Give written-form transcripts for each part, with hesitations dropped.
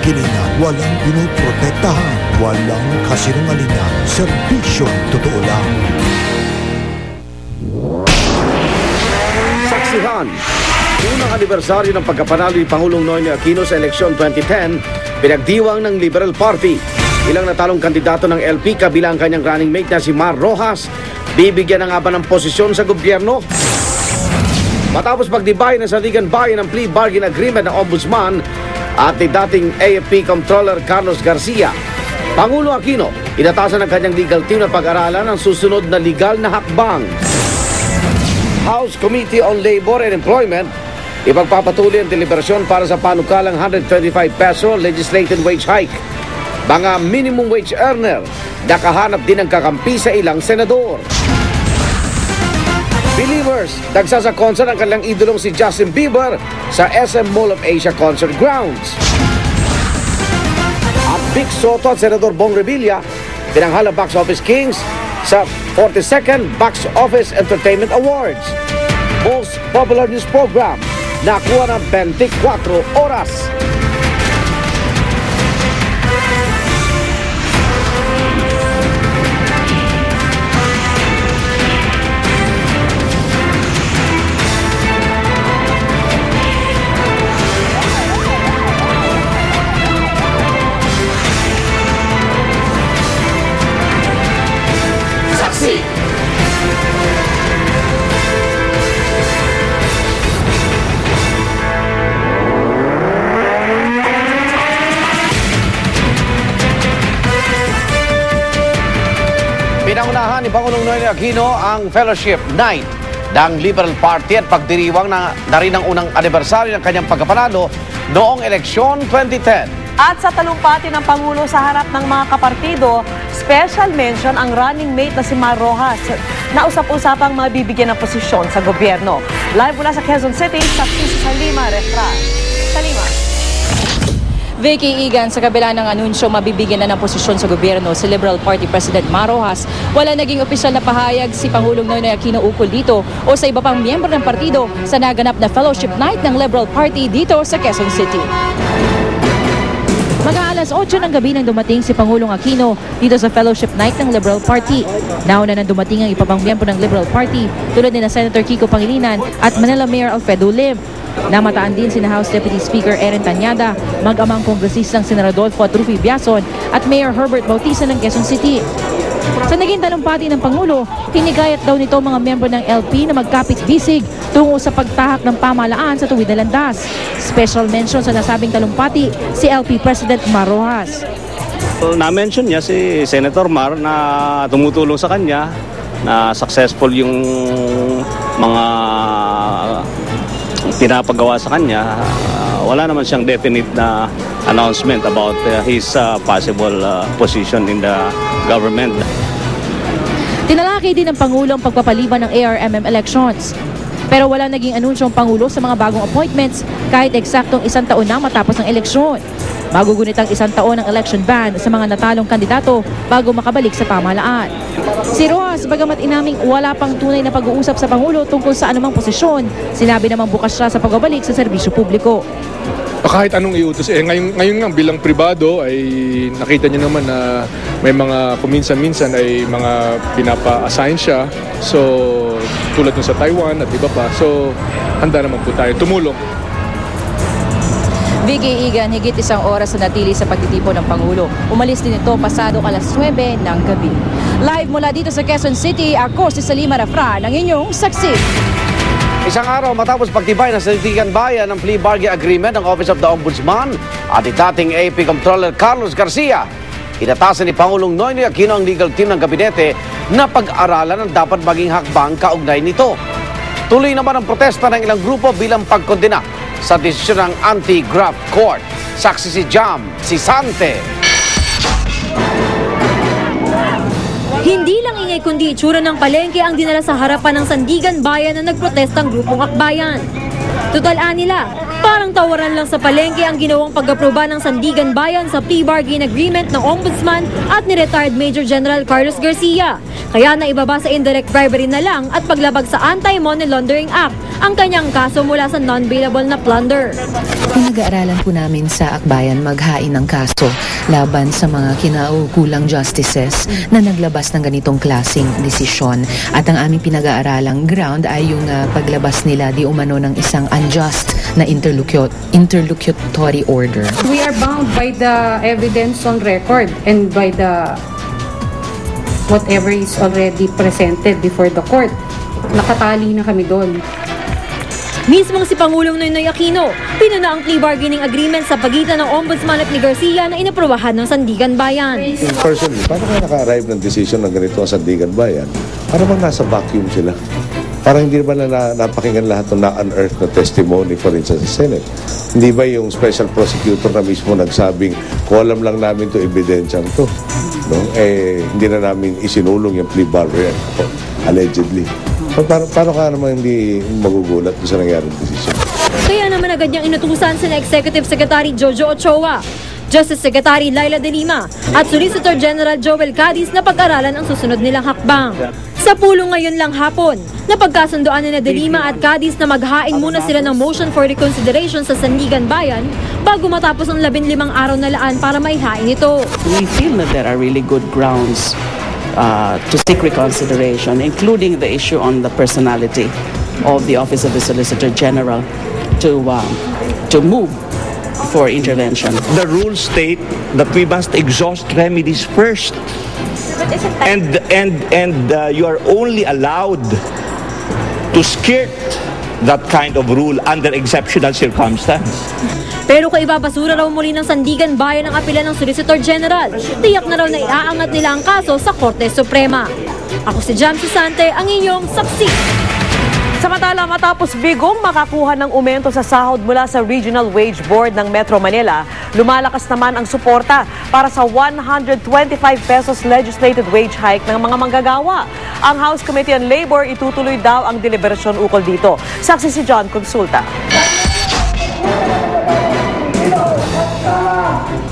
kilingan, walang pinoprotektahan, walang kasinungalingan, serbisyong totoo lang. Saksihan, unang anibersaryo ng pagkapanalo ni Pangulong Noynoy Aquino sa eleksyon 2010, pinagdiwang ng Liberal Party. Ilang natalong kandidato ng LP kabilang kanyang running mate na si Mar Rojas, bibigyan na nga ba ng posisyon sa gobyerno? Matapos pagdibay ng Sandigan Bayan ng plea bargain agreement ng Ombudsman at ni dating AFP Comptroller Carlos Garcia, Pangulo Aquino inatasan ng kanyang legal team na pag-aralan ang susunod na legal na hakbang. House Committee on Labor and Employment ipagpapatuloy ang deliberasyon para sa panukalang 125 peso legislated wage hike. Mga minimum wage earner nakahanap din ng kakampi sa ilang senador. Believers, dagsa sa concert ang kanilang idolong si Justin Bieber sa SM Mall of Asia Concert Grounds. At Vic Soto at Senador Bong Revilla pinanghal ang Box Office Kings sa 42nd Box Office Entertainment Awards. Most popular news program nakuha ng 24 oras. Pinangunahan ni Pangulong Noynoy Aquino ang Fellowship Night ng Liberal Party at pagdiriwang na rin ang unang anibersaryo ng kanyang pagkapanalo noong eleksyon 2010. At sa talumpati ng Pangulo sa harap ng mga kapartido, special mention ang running mate na si Mar Rojas na usap-usapang mabibigyan ng posisyon sa gobyerno. Live mula sa Quezon City, saksi si Salima Refra. Salima. Vicky Igan, sa kabila ng anunsyo mabibigyan na ng posisyon sa gobyerno si Liberal Party President Mar Rojas, wala naging opisyal na pahayag si Pangulong Noynoy Aquino ukol dito o sa iba pang miyembro ng partido sa naganap na Fellowship Night ng Liberal Party dito sa Quezon City. Mag-aalas 8 ng gabi nang dumating si Pangulong Aquino dito sa Fellowship Night ng Liberal Party. Nauna nang dumating ang iba pang miyembro ng Liberal Party tulad ni Senator Kiko Pangilinan at Manila Mayor Alfredo Lim. Namataan din sina House Deputy Speaker Erin Tanyada, mag-amang kongresistang sina Rodolfo at Rufy Biason at Mayor Herbert Bautista ng Quezon City. Sa naging talumpati ng Pangulo, hinigayat daw nito mga miyembro ng LP na magkapit-bisig tungo sa pagtahak ng pamahalaan sa tuwid na landas. Special mention sa nasabing talumpati si LP President Mar Rojas. Na-mention niya si Senator Mar na tumutulong sa kanya, na successful yung mga pinapagawa sa kanya. Wala naman siyang definite na announcement about his possible position in the government. Tinalakay din ng Pangulo ang pagpapaliban ng ARMM elections. Pero wala naging anunsyo ang Pangulo sa mga bagong appointments kahit eksaktong 1 taon na matapos ang eleksyon. Magugunit ang 1 taon ng election ban sa mga natalong kandidato bago makabalik sa pamahalaan. Si Rojas, bagamat inaming wala pang tunay na pag-uusap sa Pangulo tungkol sa anumang posisyon, sinabi namang bukas siya sa pagbabalik sa serbisyo publiko. Kahit anong iutos, ngayon nga bilang pribado ay nakita niyo naman na may mga kuminsan-minsan ay mga pinapa-assign siya. So tulad nun sa Taiwan at iba pa. So handa naman po tayo tumulong. Vicky Igan, higit 1 oras na natili sa pagtitipon ng Pangulo. Umalis din ito pasado alas 9 ng gabi. Live mula dito sa Quezon City, ako si Salima Refra ng inyong saksi. Isang araw matapos pagtibay ng Sandigan Bayan ng plea bargain agreement ng Office of the Ombudsman at dating AFP Comptroller Carlos Garcia, inatasan ni Pangulong Noynoy Aquino ang legal team ng gabinete na pag-aralan ang dapat maging hakbang kaugnay nito. Tuloy naman ang protesta ng ilang grupo bilang pagkondena sa desisyon ng Anti-Graft Court. Saksi si Jam, si Sante. Hindi lang ingay kundi itsura ng palengke ang dinala sa harapan ng Sandigan Bayan na nagprotestang grupong akbayan. Tutal nila, Parang tawaran lang sa palengke ang ginawang pag-aproba ng Sandigan Bayan sa plea bargain agreement ng Ombudsman at ni retired Major General Carlos Garcia. Kaya naibaba sa indirect bribery na lang at paglabag sa Anti-Money Laundering Act ang kanyang kaso mula sa non-bailable na plunder. Pinag-aaralan po namin sa Akbayan maghain ng kaso laban sa mga kinaukulang justices na naglabas ng ganitong klaseng desisyon. At ang aming pinag-aaralang ground ay yung paglabas nila di umano ng isang unjust na interlocutory order. We are bound by the evidence on record and by the whatever is already presented before the court. Nakatali na kami doon. Mismong si Pangulong Noynoy Aquino, pinuna ang plea bargaining agreement sa pagitan ng Ombudsman at ni Garcia na inaprobahan ng Sandigan Bayan. Personally, paano kaya naka-arrive ng decision na ganito ang Sandigan Bayan? Para bang nasa vacuum sila? Parang hindi ba na napakinggan lahat ng na-unearthed na testimony, for instance, sa Senate? Hindi ba yung special prosecutor na mismo nagsabing, kung alam lang namin ito, ebidensyang to. No? Hindi na namin isinulong yung plea bargain, allegedly. Paano ka naman hindi magugulat sa nangyaring desisyon? Kaya naman agad niyang inutusan sina Executive Secretary Jojo Ochoa, Justice Secretary Laila De Lima at Solicitor General Joel Cadiz na pag-aralan ang susunod nilang hakbang. Sa pulong ngayon lang hapon, napagkasundoan ni De Lima at Cadiz na maghain muna sila ng motion for reconsideration sa Sandigan Bayan bago matapos ang 15 araw na laan para maihain ito. We feel that there are really good grounds to seek reconsideration, including the issue on the personality of the Office of the Solicitor General to move for intervention. The rules state that we must exhaust remedies first, and you are only allowed to skirt that kind of rule under exceptional circumstance. Pero kung ibabasura raw muli ng Sandigan Bayan ang apela ng Solicitor General, tiyak na raw na iaangat nila ang kaso sa Korte Suprema. Ako si Jam Susante, ang inyong saksi. Samantala, matapos bigong makakuha ng aumento sa sahod mula sa Regional Wage Board ng Metro Manila, lumalakas naman ang suporta para sa 125 pesos legislated wage hike ng mga manggagawa. Ang House Committee on Labor itutuloy daw ang deliberasyon ukol dito. Saksi si John Consulta.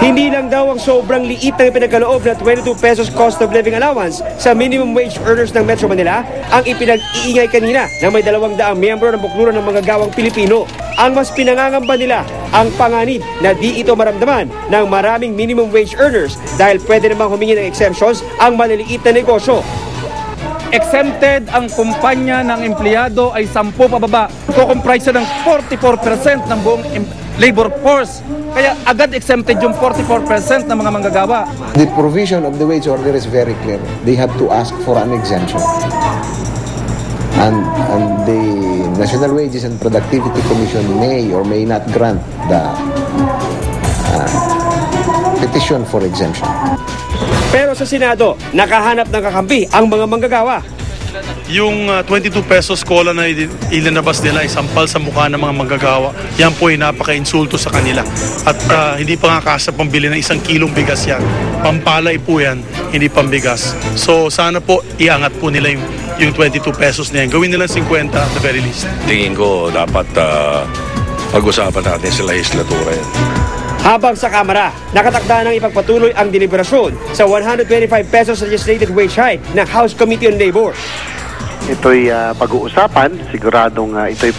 Hindi lang daw ang sobrang liit ng pinagkaloob na 22 pesos cost of living allowance sa minimum wage earners ng Metro Manila ang ipinag-iingay kanina ng may 200 miyembro ng Bukluran ng Manggagawang Pilipino. Ang mas pinangangamba nila ang panganib na di ito maramdaman ng maraming minimum wage earners dahil pwede namang humingi ng exemptions ang maliliit na negosyo. Exempted ang kumpanya ng empleyado ay 10 pababa. Kukumprise ng 44% ng buong labor force. Kaya agad exempted yung 44% ng mga manggagawa. The provision of the wage order is very clear. They have to ask for an exemption. And the National Wages and Productivity Commission may or may not grant the petition for exemption. Pero sa Senado, nakahanap ng kakampi ang mga manggagawa. Yung 22 pesos cola na ilinabas nila ay sampal sa mukha ng mga manggagawa. Yan po ay napaka-insulto sa kanila. At hindi pa nga kasa pambili ng 1 kilong bigas yan. Pampalay po yan, hindi pambigas. So sana po iangat po nila yung 22 pesos na yan. Gawin nila 50 at the very least. Tingin ko dapat pag-usapan natin sa legislatura yan. Habang sa Kamara, nakatakda ng ipagpatuloy ang deliberasyon sa 125 pesos legislated wage hike ng House Committee on Labor. Ito'y pag-uusapan, siguradong ito'y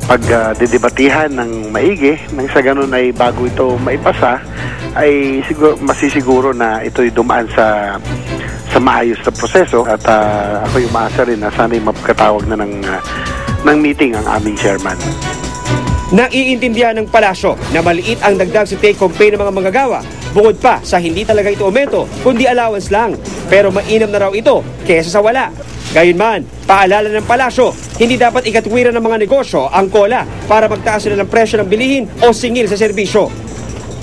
pagdedebatihan ng maigi. Nang sa ganun ay bago ito maipasa, ay masisiguro na ito'y dumaan sa maayos na proseso. At ako'y umaasa rin na sana'y mapagkatawag na ng meeting ang aming chairman. Naiintindihan ng palasyo na maliit ang dagdag sa take-home pay ng mga manggagawa bukod pa sa hindi talaga ito aumento kundi allowance lang. Pero mainam na raw ito kesa sa wala. Gayunman, paalala ng palasyo, hindi dapat ikatwiran ng mga negosyo ang cola para magtaas sila ng presyo ng bilihin o singil sa serbisyo.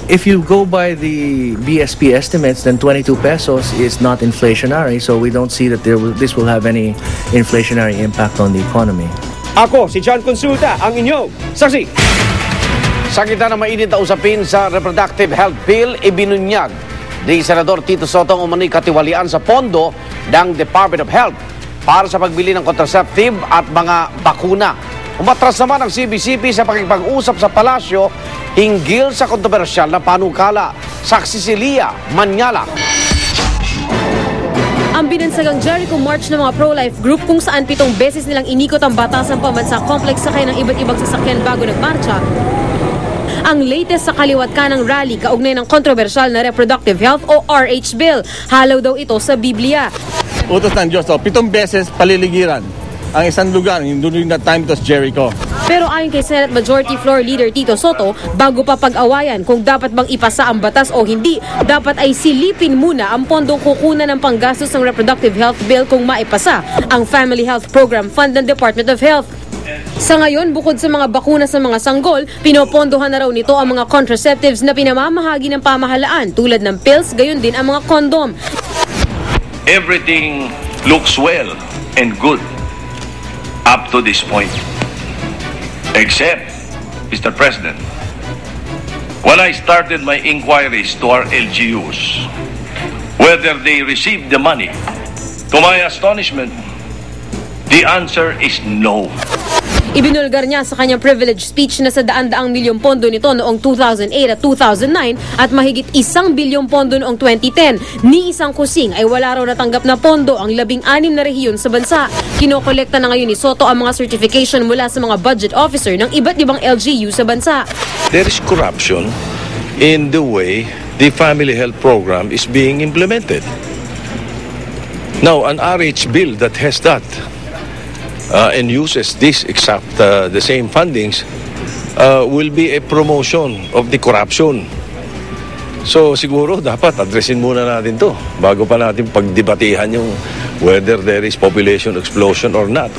If you go by the BSP estimates, then 22 pesos is not inflationary, so we don't see that this will have any inflationary impact on the economy. Ako, si John Consulta, ang inyong saksi. Sa gitna ng mainit na usapin sa Reproductive Health Bill, ibinunyag ni Senador Tito Sotto ang umano'y katiwalian sa pondo ng Department of Health para sa pagbili ng contraceptive at mga bakuna. Umatras naman ang CBCP sa pakikipag-usap sa palasyo hinggil sa kontrobersyal na panukala. Saksi si Lia Manyala. Ang binansagang Jericho March ng mga pro-life group kung saan 7 beses nilang inikot ang batasang pambansa complex sakay ng iba't ibang sasakyan bago nagmarcha. Ang latest sa kaliwat kanang rally kaugnay ng kontrobersyal na reproductive health o RH bill. Halaw daw ito sa Biblia. Utos ng Diyos, 7 beses paliligiran ang isang lugar, during that time it was Jericho. Pero ayon kay Senate Majority Floor Leader Tito Soto, bago pa pag-awayan kung dapat bang ipasa ang batas o hindi, dapat ay silipin muna ang pondong kukunan ng panggastos ng reproductive health bill kung maipasa ang Family Health Program Fund ng Department of Health. Sa ngayon, bukod sa mga bakuna sa mga sanggol, pinopondohan na raw nito ang mga contraceptives na pinamamahagi ng pamahalaan tulad ng pills, gayon din ang mga kondom. Everything looks well and good up to this point. Except, Mr. President, when I started my inquiries to our LGUs, whether they received the money, to my astonishment, the answer is no. Ibinulgar niya sa kanyang privilege speech na sa daan-daang milyong pondo nito noong 2008 at 2009 at mahigit 1 bilyong pondo noong 2010. Ni isang kusing ay wala raw natanggap na pondo ang 16 na rehiyon sa bansa. Kinokolekta na ngayon ni Soto ang mga certification mula sa mga budget officer ng iba't ibang LGU sa bansa. There is corruption in the way the family health program is being implemented. Now, an RH bill that has that and uses this exact the same fundings will be a promotion of the corruption. So siguro dapat addressin muna natin to bago pa natin pagdebatihan yung whether there is population explosion or not.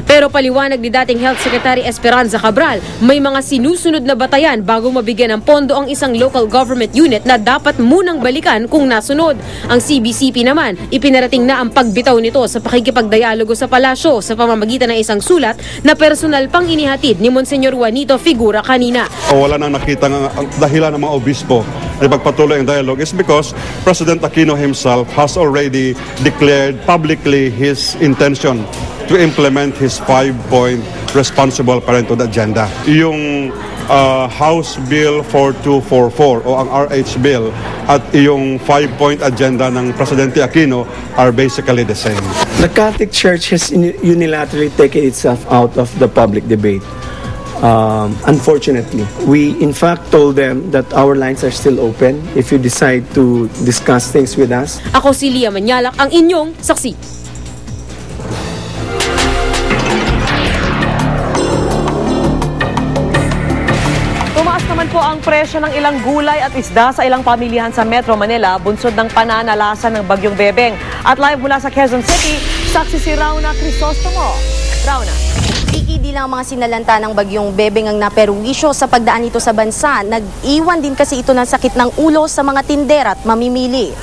Pero paliwanag ni dating Health Secretary Esperanza Cabral, may mga sinusunod na batayan bago mabigyan ng pondo ang isang local government unit na dapat munang balikan kung nasunod. Ang CBCP naman, ipinarating na ang pagbitaw nito sa pakikipagdialogo sa palasyo sa pamamagitan ng isang sulat na personal pang inihatid ni Monsignor Juanito Figura kanina. Wala nang nakita ang dahilan ng mga obispo na ipagpatuloy ang dialogue is because President Aquino himself has already declared publicly his intention to implement his 5-point responsible parenthood agenda. Yung House Bill 4244 o ang RH Bill at yung 5-point agenda ng Presidente Aquino are basically the same. The Catholic Church has unilaterally taken itself out of the public debate. Unfortunately, we in fact told them that our lines are still open if you decide to discuss things with us. Ako si Lia Manyalak, ang inyong saksi. Naman po ang presyo ng ilang gulay at isda sa ilang pamilihan sa Metro Manila bunsod ng pananalasan ng Bagyong Bebeng. At live mula sa Quezon City, saksi si Rauna Crisostomo. Rauna. Di lang mga sinalanta ng Bagyong Bebeng ang naperwisyo sa pagdaan nito sa bansa. Nag-iwan din kasi ito ng sakit ng ulo sa mga tindera at mamimili.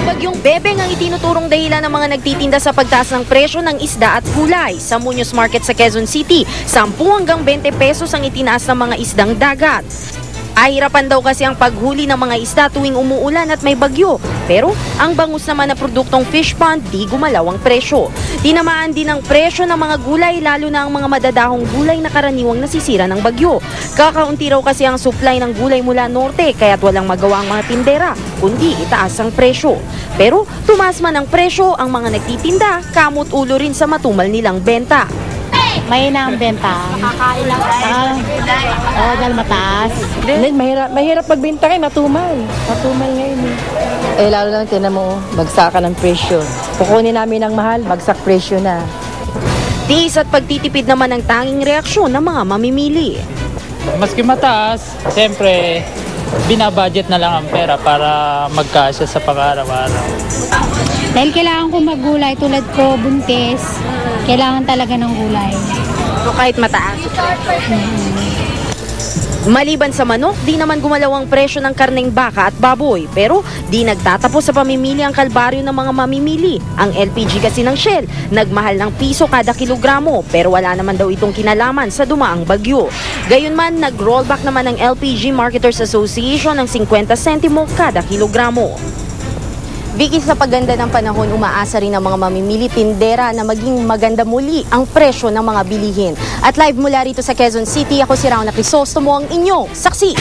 Bagyong Bebeng ang itinuturong dahilan ng mga nagtitinda sa pagtaas ng presyo ng isda at gulay. Sa Muñoz Market sa Quezon City, 10 hanggang 20 pesos ang itinaas ng mga isdang dagat. Ahirapan daw kasi ang paghuli ng mga isda tuwing umuulan at may bagyo. Pero ang bangus naman na produktong fish pond, di gumalaw ang presyo. Tinamaan din ang presyo ng mga gulay, lalo na ang mga madadahong gulay na karaniwang nasisira ng bagyo. Kakaunti raw kasi ang supply ng gulay mula norte, kaya't walang magawa ang mga tindera, kundi itaas ang presyo. Pero tumaas man ang presyo, ang mga nagtitinda, kamot ulo rin sa matumal nilang benta. May na ang benta. Nakakain lang Oo, dahil mataas. Mahirap magbenta kayo, matumal. Matumal ngayon eh. Lalo lang, tinan mo, bagsakan ng presyo. Kukunin namin ng mahal, bagsak presyo na. Tiis at pagtitipid naman ang tanging reaksyon ng mga mamimili. Maski mataas, siyempre, binabudget na lang ang pera para magkasya sa pang-araw-araw. Dahil kailangan ko maggulay tulad ko, buntis, kailangan talaga ng gulay. So kahit mataas? Maliban sa manok, di naman gumalaw ang presyo ng karneng baka at baboy. Pero di nagtatapos sa pamimili ang kalbaryo ng mga mamimili. Ang LPG kasi ng Shell, nagmahal ng piso kada kilogramo. Pero wala naman daw itong kinalaman sa dumaang bagyo. Gayunman, nag-rollback naman ng LPG Marketers Association ng 50 sentimo kada kilogramo. Vicky, sa pagganda ng panahon, umaasa rin ang mga mamimili tindera na maging maganda muli ang presyo ng mga bilihin. At live mula rito sa Quezon City, ako si Rauna Crisostomo, ang inyong saksi.